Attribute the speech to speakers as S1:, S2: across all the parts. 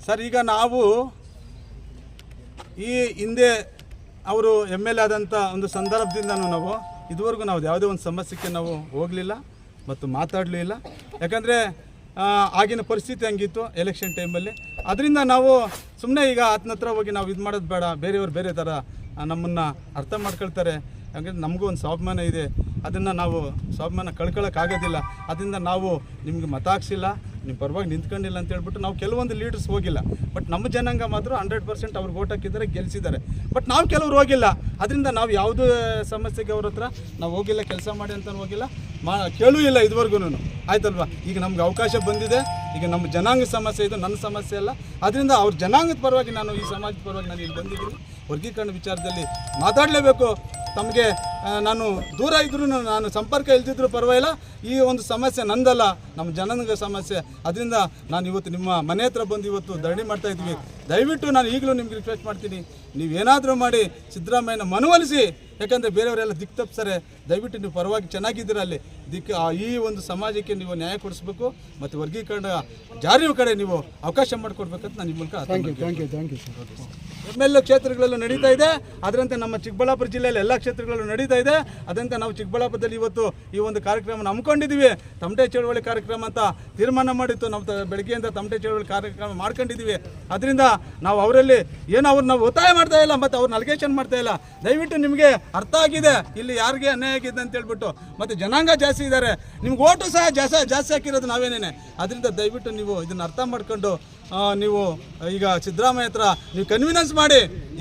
S1: Sir, ಈಗ ನಾವು ಈ ಹಿಂದೆ ಅವರು MLA ಆದಂಥ ಒಂದು ಸಂದರ್ಭದಿಂದನೂ ನಾವು ಇದುವರೆಗೂ ನಾವು ಯಾವುದೇ ಒಂದು ಸಮಸ್ಯೆಗೆ ನಾವು ಹೋಗಲಿಲ್ಲ ಮತ್ತು ಮಾತಾಡಲೂ ಇಲ್ಲ. ಯಾಕಂದರೆ ಆಗಿನ ಪರಿಸ್ಥಿತಿ ಹಂಗಿತ್ತು ಎಲೆಕ್ಷನ್ ಟೈಮಲ್ಲಿ. ಅದರಿಂದ ನಾವು ಸುಮ್ಮನೆ ಈಗ ಆತನ ಹತ್ರ ಹೋಗಿ ನಾವು ಇದು ಮಾಡೋದು ಬೇಡ, ಬೇರೆಯವ್ರು ಬೇರೆ ಥರ ನಮ್ಮನ್ನು ಅರ್ಥ ಮಾಡ್ಕೊಳ್ತಾರೆ. ಯಾಕಂದರೆ ನಮಗೂ ಒಂದು ಸ್ವಾಭಿಮಾನ ಇದೆ, ಅದನ್ನು ನಾವು ಸ್ವಾಭಿಮಾನ ಕಳ್ಕೊಳ್ಳೋಕ್ಕಾಗೋದಿಲ್ಲ. ಅದರಿಂದ ನಾವು ನಿಮಗೆ ಮತ ಹಾಕ್ಸಿಲ್ಲ, ನಿಮ್ಮ ಪರವಾಗಿ ನಿಂತ್ಕೊಂಡಿಲ್ಲ ಅಂತ ಹೇಳ್ಬಿಟ್ಟು ನಾವು ಕೆಲವೊಂದು ಲೀಡರ್ಸ್ ಹೋಗಿಲ್ಲ. ಬಟ್ ನಮ್ಮ ಜನಾಂಗ ಮಾತ್ರ 100% ಅವ್ರಿಗೆ ಓಟ್ ಹಾಕಿದ್ದಾರೆ, ಗೆಲ್ಲಿಸಿದ್ದಾರೆ. ಬಟ್ ನಾವು ಕೆಲವ್ರು ಹೋಗಿಲ್ಲ. ಅದರಿಂದ ನಾವು ಯಾವುದೇ ಸಮಸ್ಯೆಗೆ ಅವ್ರ ಹತ್ರ ನಾವು ಹೋಗಿಲ್ಲ, ಕೆಲಸ ಮಾಡಿ ಅಂತ ಹೋಗಿಲ್ಲ, ಕೇಳೂ ಇಲ್ಲ ಇದುವರೆಗೂ. ಆಯ್ತಲ್ವಾ? ಈಗ ನಮ್ಗೆ ಅವಕಾಶ ಬಂದಿದೆ. ಈಗ ನಮ್ಮ ಜನಾಂಗ ಸಮಸ್ಯೆ ಇದು, ನನ್ನ ಸಮಸ್ಯೆ ಅಲ್ಲ. ಅದರಿಂದ ಅವ್ರ ಜನಾಂಗದ ಪರವಾಗಿ ನಾನು ಈ ಸಮಾಜದ ಪರವಾಗಿ ನಾನು ಇಲ್ಲಿ ಬಂದಿದ್ದೀನಿ. ವರ್ಗೀಕರಣ ವಿಚಾರದಲ್ಲಿ ಮಾತಾಡಲೇಬೇಕು. ತಮಗೆ ನಾನು ದೂರ ಇದ್ರೂ, ನಾನು ಸಂಪರ್ಕ ಇಲ್ದಿದ್ರು ಪರವಾಗಿಲ್ಲ. ಈ ಒಂದು ಸಮಸ್ಯೆ ನಂದಲ್ಲ, ನಮ್ಮ ಜನಾಂಗ ಸಮಸ್ಯೆ. ಅದರಿಂದ ನಾನು ಇವತ್ತು ನಿಮ್ಮ ಮನೆ ಹತ್ರ ಬಂದು ಇವತ್ತು ಧರಣಿ ಮಾಡ್ತಾಯಿದ್ವಿ. ದಯವಿಟ್ಟು ನಾನು ಈಗಲೂ ನಿಮ್ಗೆ ರಿಕ್ವೆಸ್ಟ್ ಮಾಡ್ತೀನಿ, ನೀವೇನಾದರೂ ಮಾಡಿ ಸಿದ್ದರಾಮಯ್ಯನ ಮನವೊಲಿಸಿ. ಯಾಕಂದರೆ ಬೇರೆಯವರೆಲ್ಲ ದಿಕ್ಕು ತಪ್ಪಿಸ್ತಾರೆ. ದಯವಿಟ್ಟು ನೀವು ಪರವಾಗಿ ಚೆನ್ನಾಗಿದ್ದೀರ ಅಲ್ಲಿ ಈ ಒಂದು ಸಮಾಜಕ್ಕೆ ನೀವು ನ್ಯಾಯ ಕೊಡಿಸ್ಬೇಕು ಮತ್ತು ವರ್ಗೀಕರಣ ಜಾರಿಯ ಕಡೆ ನೀವು ಅವಕಾಶ ಮಾಡಿಕೊಡ್ಬೇಕಂತ ನಾನು ನಿಮ್ಮ ಮೂಲಕ
S2: ಥ್ಯಾಂಕ್ ಯು
S1: MLA ಕ್ಷೇತ್ರಗಳಲ್ಲೂ ನಡೀತಾ ಇದೆ. ಅದರಂತೆ ನಮ್ಮ ಚಿಕ್ಕಬಳ್ಳಾಪುರ ಜಿಲ್ಲೆಯಲ್ಲಿ ಎಲ್ಲ ಕ್ಷೇತ್ರಗಳಲ್ಲೂ ನಡೀತಾ ಇದೆ. ಅದಂತೆ ನಾವು ಚಿಕ್ಕಬಳ್ಳಾಪುರದಲ್ಲಿ ಇವತ್ತು ಈ ಒಂದು ಕಾರ್ಯಕ್ರಮ ಹಮ್ಮಿಕೊಂಡಿದ್ದೀವಿ. ತಮಟೆ ಚಳವಳಿ ಕಾರ್ಯಕ್ರಮ ಅಂತ ತೀರ್ಮಾನ ಮಾಡಿತ್ತು. ನಾವು ಬೆಳಗ್ಗೆಯಿಂದ ತಮಟೆ ಚಳವಳಿ ಕಾರ್ಯಕ್ರಮ ಮಾಡ್ಕೊಂಡಿದ್ದೀವಿ. ಅದರಿಂದ ನಾವು ಅವರಲ್ಲಿ ಏನು ಅವ್ರು ನಾವು ಒತ್ತಾಯ ಮಾಡ್ತಾ ಇಲ್ಲ ಮತ್ತು ಅವ್ರನ್ನ ಅಲಿಗೇಷನ್ ಮಾಡ್ತಾ ಇಲ್ಲ. ದಯವಿಟ್ಟು ನಿಮಗೆ ಅರ್ಥ ಆಗಿದೆ ಇಲ್ಲಿ ಯಾರಿಗೆ ಅನ್ಯಾಯ ಆಗಿದೆ ಅಂತ ಹೇಳ್ಬಿಟ್ಟು. ಮತ್ತು ಜನಾಂಗ ಜಾಸ್ತಿ ಇದ್ದಾರೆ, ನಿಮ್ಗೆ ಓಟು ಸಹ ಜಾಸ್ತಿ ಹಾಕಿರೋದು ನಾವೇನೇನೆ. ಅದರಿಂದ ದಯವಿಟ್ಟು ನೀವು ಇದನ್ನು ಅರ್ಥ ಮಾಡ್ಕೊಂಡು ನೀವು ಈಗ ಸಿದ್ದರಾಮಯ್ಯ ಹತ್ರ ನೀವು ಕನ್ವಿನೆನ್ಸ್ ಮಾಡಿ.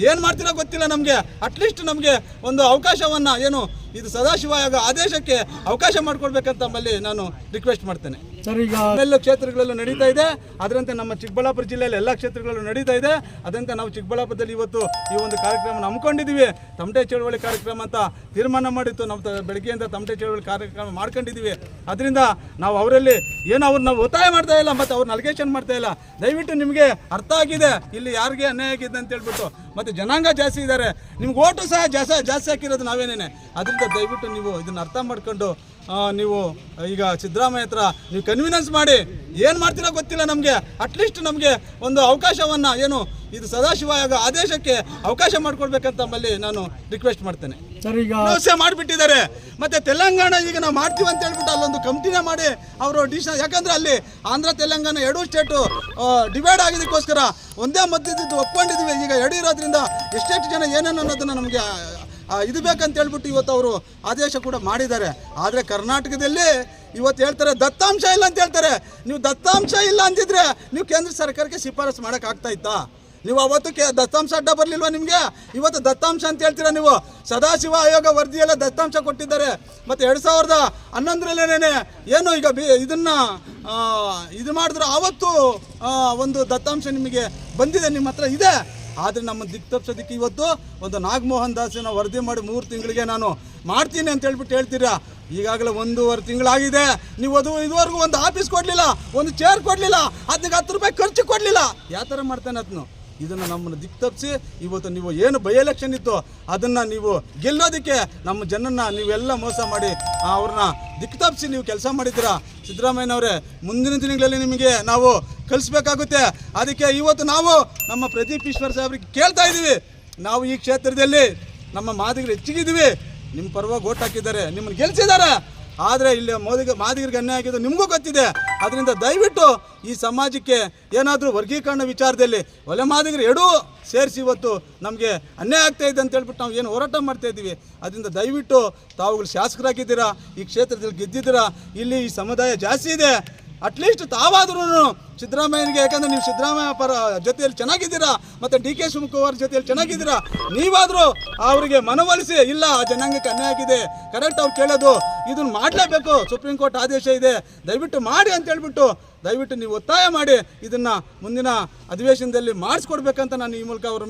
S1: ಏನು ಮಾಡ್ತೀರೋ ಗೊತ್ತಿಲ್ಲ ನಮಗೆ. ಅಟ್ಲೀಸ್ಟ್ ನಮಗೆ ಒಂದು ಅವಕಾಶವನ್ನು ಏನು ಇದು ಸದಾಶಿವ ಆದೇಶಕ್ಕೆ ಅವಕಾಶ ಮಾಡಿಕೊಡ್ಬೇಕಂತ ನಮ್ಮಲ್ಲಿ ನಾನು ರಿಕ್ವೆಸ್ಟ್ ಮಾಡ್ತೇನೆ.
S2: ಸರ್, ಈಗ
S1: ಎಲ್ಲ ಕ್ಷೇತ್ರಗಳಲ್ಲೂ ನಡೀತಾ ಇದೆ. ಅದರಂತೆ ನಮ್ಮ ಚಿಕ್ಕಬಳ್ಳಾಪುರ ಜಿಲ್ಲೆಯಲ್ಲಿ ಎಲ್ಲ ಕ್ಷೇತ್ರಗಳಲ್ಲೂ ನಡೀತಾ ಇದೆ. ಅದಂತೆ ನಾವು ಚಿಕ್ಕಬಳ್ಳಾಪುರದಲ್ಲಿ ಇವತ್ತು ಈ ಒಂದು ಕಾರ್ಯಕ್ರಮ ಹಮ್ಮಿಕೊಂಡಿದ್ದೀವಿ. ತಮಟೆ ಚಳವಳಿ ಕಾರ್ಯಕ್ರಮ ಅಂತ ತೀರ್ಮಾನ ಮಾಡಿತ್ತು. ನಾವು ಬೆಳಗ್ಗೆಯಿಂದ ತಮಟೆ ಚಳವಳಿ ಕಾರ್ಯಕ್ರಮ ಮಾಡ್ಕೊಂಡಿದ್ದೀವಿ. ಅದರಿಂದ ನಾವು ಅವರಲ್ಲಿ ಏನು ಅವ್ರನ್ನ ಒತ್ತಾಯ ಮಾಡ್ತಾ ಇಲ್ಲ ಮತ್ತು ಅವ್ರನ್ನ ಅಲಿಗೇಷನ್ ಮಾಡ್ತಾ ಇಲ್ಲ. ದಯವಿಟ್ಟು ನಿಮಗೆ ಅರ್ಥ ಆಗಿದೆ ಇಲ್ಲಿ ಯಾರಿಗೆ ಅನ್ಯಾಯ ಆಗಿದೆ ಅಂತ ಹೇಳ್ಬಿಟ್ಟು. ಮತ್ತು ಜನಾಂಗ ಜಾಸ್ತಿ ಇದ್ದಾರೆ, ನಿಮ್ಗೆ ಓಟು ಸಹ ಜಾಸ್ತಿ ಹಾಕಿರೋದು ನಾವೇನೇನೆ. ಅದರಿಂದ ದಯವಿಟ್ಟು ನೀವು ಇದನ್ನು ಅರ್ಥ ಮಾಡ್ಕೊಂಡು ನೀವು ಈಗ ಸಿದ್ದರಾಮಯ್ಯ ಹತ್ರ ನೀವು ಕನ್ವಿನೆನ್ಸ್ ಮಾಡಿ. ಏನು ಮಾಡ್ತೀರೋ ಗೊತ್ತಿಲ್ಲ ನಮಗೆ. ಅಟ್ಲೀಸ್ಟ್ ನಮಗೆ ಒಂದು ಅವಕಾಶವನ್ನು ಏನು ಇದು ಸದಾಶಿವ ಆದೇಶಕ್ಕೆ ಅವಕಾಶ ಮಾಡಿಕೊಡ್ಬೇಕಂತ ನಮ್ಮಲ್ಲಿ ನಾನು ರಿಕ್ವೆಸ್ಟ್ ಮಾಡ್ತೇನೆ.
S2: ಸರ್, ಈಗ
S1: ವ್ಯವಸ್ಥೆ ಮಾಡಿಬಿಟ್ಟಿದ್ದಾರೆ. ಮತ್ತು ತೆಲಂಗಾಣ ಈಗ ನಾವು ಮಾಡ್ತೀವಿ ಅಂತ ಹೇಳ್ಬಿಟ್ಟು ಅಲ್ಲೊಂದು ಕಮಿಟಿನೇ ಮಾಡಿ ಅವರು ಡಿಸಿಷನ್. ಯಾಕಂದರೆ ಅಲ್ಲಿ ಆಂಧ್ರ ತೆಲಂಗಾಣ ಎರಡೂ ಸ್ಟೇಟು ಡಿವೈಡ್ ಆಗಿದ್ದಕ್ಕೋಸ್ಕರ ಒಂದೇ ಮಧ್ಯದ್ದು ಒಪ್ಕೊಂಡಿದ್ದೀವಿ. ಈಗ ಎರಡು ಇರೋದ್ರಿಂದ ಎಷ್ಟೆಷ್ಟು ಜನ ಏನೇನು ಅನ್ನೋದನ್ನು ನಮಗೆ ಇದು ಬೇಕಂತ ಹೇಳ್ಬಿಟ್ಟು ಇವತ್ತು ಅವರು ಆದೇಶ ಕೂಡ ಮಾಡಿದ್ದಾರೆ. ಆದರೆ ಕರ್ನಾಟಕದಲ್ಲಿ ಇವತ್ತು ಹೇಳ್ತಾರೆ ದತ್ತಾಂಶ ಇಲ್ಲ ಅಂತ ಹೇಳ್ತಾರೆ. ನೀವು ದತ್ತಾಂಶ ಇಲ್ಲ ಅಂತಿದ್ರೆ ನೀವು ಕೇಂದ್ರ ಸರ್ಕಾರಕ್ಕೆ ಶಿಫಾರಸು ಮಾಡೋಕ್ಕಾಗ್ತಾ ಇತ್ತಾ? ನೀವು ಅವತ್ತು ದತ್ತಾಂಶ ಅಡ್ಡ ಬರಲಿಲ್ವ ನಿಮಗೆ? ಇವತ್ತು ದತ್ತಾಂಶ ಅಂತ ಹೇಳ್ತೀರಾ ನೀವು. ಸದಾಶಿವ ಆಯೋಗ ವರದಿಯೆಲ್ಲ ದತ್ತಾಂಶ ಕೊಟ್ಟಿದ್ದಾರೆ. ಮತ್ತು 2011ರಲ್ಲೇನೆ ಏನು ಈಗ ಇದನ್ನು ಇದು ಮಾಡಿದ್ರು ಆವತ್ತು ಒಂದು ದತ್ತಾಂಶ ನಿಮಗೆ ಬಂದಿದೆ, ನಿಮ್ಮ ಹತ್ರ ಇದೆ. ಆದರೆ ನಮ್ಮ ದಿಕ್ಕು ತಪ್ಪಿಸೋದಕ್ಕೆ ಇವತ್ತು ಒಂದು ನಾಗಮೋಹನ್ ದಾಸನ ವರದಿ ಮಾಡಿ 3 ತಿಂಗಳಿಗೆ ನಾನು ಮಾಡ್ತೀನಿ ಅಂತ ಹೇಳ್ಬಿಟ್ಟು ಹೇಳ್ತೀರಾ. ಈಗಾಗಲೇ 1.5 ತಿಂಗಳಾಗಿದೆ. ನೀವು ಅದು ಇದುವರೆಗೂ ಒಂದು ಆಫೀಸ್ ಕೊಡಲಿಲ್ಲ, ಒಂದು ಚೇರ್ ಕೊಡಲಿಲ್ಲ, ಅದಕ್ಕೆ 10 ರೂಪಾಯಿ ಖರ್ಚು ಕೊಡಲಿಲ್ಲ. ಯಾವ ಥರ ಮಾಡ್ತಾನೆ ಅದನ್ನು? ಇದನ್ನು ನಮ್ಮನ್ನು ದಿಕ್ಕು ತಪ್ಪಿಸಿ ಇವತ್ತು ನೀವು ಏನು ಬೈ ಎಲೆಕ್ಷನ್ ಇತ್ತು ಅದನ್ನು ನೀವು ಗೆಲ್ಲೋದಕ್ಕೆ ನಮ್ಮ ಜನನ್ನ ನೀವೆಲ್ಲ ಮೋಸ ಮಾಡಿ ಅವ್ರನ್ನ ದಿಕ್ಕು ತಪ್ಪಿಸಿ ನೀವು ಕೆಲಸ ಮಾಡಿದ್ದೀರಾ. ಸಿದ್ದರಾಮಯ್ಯನವರೇ, ಮುಂದಿನ ದಿನಗಳಲ್ಲಿ ನಿಮಗೆ ನಾವು ಕಲಿಸ್ಬೇಕಾಗುತ್ತೆ. ಅದಕ್ಕೆ ಇವತ್ತು ನಾವು ನಮ್ಮ ಪ್ರದೀಪ್ ಈಶ್ವರ್ ಸಾಹೇಬ್ರಿಗೆ ಕೇಳ್ತಾ ಇದ್ದೀವಿ. ನಾವು ಈ ಕ್ಷೇತ್ರದಲ್ಲಿ ನಮ್ಮ ಮಾದಿಗರು ಹೆಚ್ಚಿಗಿದ್ದೀವಿ. ನಿಮ್ಮ ಪರವಾಗಿ ಓಟ್ ಹಾಕಿದ್ದಾರೆ, ನಿಮ್ಮನ್ನು ಗೆಲ್ಲಿಸಿದ್ದಾರೆ. ಆದರೆ ಇಲ್ಲಿ ಮಾದಿಗರಿಗೆ ಅನ್ಯಾಯ ಆಗಿದ್ದು ನಿಮಗೂ ಗೊತ್ತಿದೆ. ಅದರಿಂದ ದಯವಿಟ್ಟು ಈ ಸಮಾಜಕ್ಕೆ ಏನಾದರೂ ವರ್ಗೀಕರಣ ವಿಚಾರದಲ್ಲಿ ಒಲೆ ಮಾದಿಗರು ಎರಡೂ ಸೇರಿಸಿ ಇವತ್ತು ನಮಗೆ ಅನ್ಯಾಯ ಆಗ್ತಾ ಇದೆ ಅಂತ ಹೇಳ್ಬಿಟ್ಟು ನಾವು ಏನು ಹೋರಾಟ ಮಾಡ್ತಾ ಇದ್ದೀವಿ. ಅದರಿಂದ ದಯವಿಟ್ಟು ತಾವುಗಳು ಶಾಸಕರಾಗಿದ್ದೀರಾ, ಈ ಕ್ಷೇತ್ರದಲ್ಲಿ ಗೆದ್ದಿದ್ದೀರಾ, ಇಲ್ಲಿ ಈ ಸಮುದಾಯ ಜಾಸ್ತಿ ಇದೆ. ಅಟ್ಲೀಸ್ಟ್ ತಾವಾದ್ರೂ ಸಿದ್ದರಾಮಯ್ಯನಿಗೆ, ಯಾಕಂದರೆ ನೀವು ಸಿದ್ದರಾಮಯ್ಯ ಪರ ಜೊತೆಯಲ್ಲಿ ಚೆನ್ನಾಗಿದ್ದೀರಾ ಮತ್ತು DK ಶಿವಕುಮಾರ್ ಜೊತೆಯಲ್ಲಿ ಚೆನ್ನಾಗಿದ್ದೀರಾ, ನೀವಾದರೂ ಅವರಿಗೆ ಮನವೊಲಿಸಿ. ಇಲ್ಲ, ಆ ಜನಾಂಗಕ್ಕೆ ಅನ್ಯಾಯ ಆಗಿದೆ, ಕರೆಕ್ಟ್ ಅವ್ರು ಕೇಳೋದು ಇದನ್ನು ಮಾಡಲೇಬೇಕು, ಸುಪ್ರೀಂ ಕೋರ್ಟ್ ಆದೇಶ ಇದೆ, ದಯವಿಟ್ಟು ಮಾಡಿ ಅಂತ ಹೇಳ್ಬಿಟ್ಟು ದಯವಿಟ್ಟು ನೀವು ಒತ್ತಾಯ ಮಾಡಿ ಇದನ್ನು ಮುಂದಿನ ಅಧಿವೇಶನದಲ್ಲಿ ಮಾಡಿಸ್ಕೊಡ್ಬೇಕಂತ ನಾನು ಈ ಮೂಲಕ ಅವರ